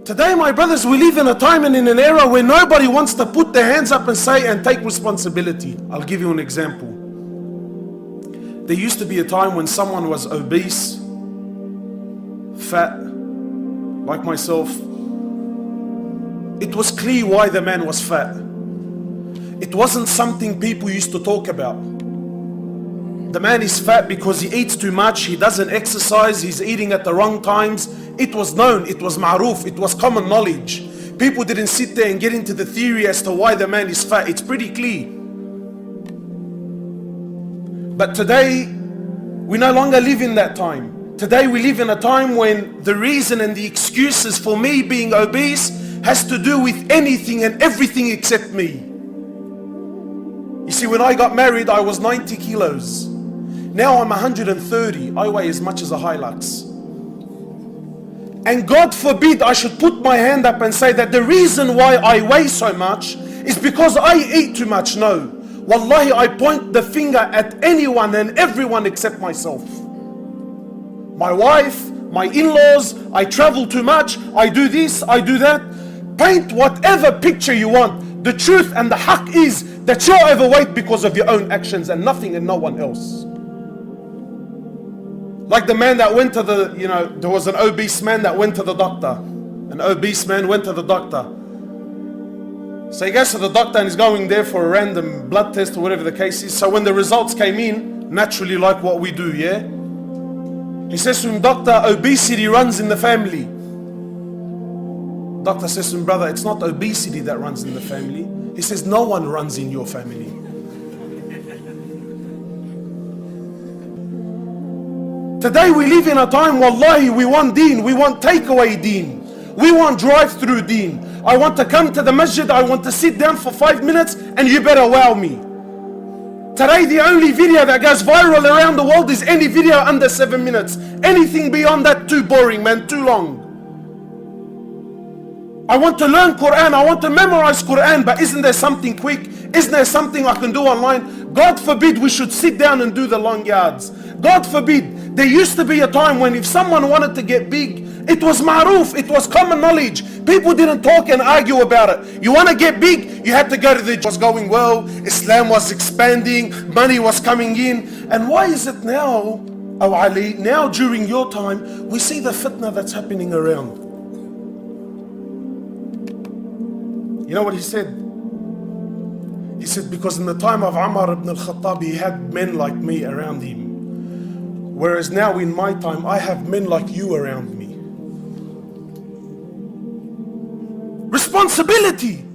Today, my brothers, we live in a time and in an era where nobody wants to put their hands up and say and take responsibility. I'll give you an example. There used to be a time when someone was obese, fat, like myself. It was clear why the man was fat. It wasn't something people used to talk about. The man is fat because he eats too much, he doesn't exercise, he's eating at the wrong times. It was known, it was ma'ruf, it was common knowledge. People didn't sit there and get into the theory as to why the man is fat. It's pretty clear. But today, we no longer live in that time. Today we live in a time when the reason and the excuses for me being obese has to do with anything and everything except me. You see, when I got married, I was 90 kilos. Now I'm 130. I weigh as much as a Hilux. And God forbid I should put my hand up and say that the reason why I weigh so much is because I eat too much. No. Wallahi, I point the finger at anyone and everyone except myself. My wife, my in-laws, I travel too much, I do this, I do that. Paint whatever picture you want. The truth and the haqq is that you're overweight because of your own actions and nothing and no one else. Like the man that went to the, there was an obese man that went to the doctor. An obese man went to the doctor. So he goes to the doctor and he's going there for a random blood test or whatever the case is. So when the results came in, naturally like what we do, yeah? He says to him, doctor, obesity runs in the family. Doctor says to him, brother, it's not obesity that runs in the family. He says, no one runs in your family. Today we live in a time, wallahi, we want deen, we want takeaway deen. We want drive-through deen. I want to come to the masjid, I want to sit down for 5 minutes and you better wow me. Today the only video that goes viral around the world is any video under 7 minutes. Anything beyond that, too boring, man, too long. I want to learn Quran, I want to memorize Quran, but isn't there something quick? Isn't there something I can do online? God forbid we should sit down and do the long yards. God forbid. There used to be a time when if someone wanted to get big, it was ma'ruf, it was common knowledge. People didn't talk and argue about it. You want to get big, you had to go to it was going well, Islam was expanding, money was coming in. And why is it now, oh Ali, now during your time, we see the fitna that's happening around? You know what he said? He said, because in the time of Umar ibn al-Khattab, he had men like me around him. Whereas now in my time, I have men like you around me. Responsibility.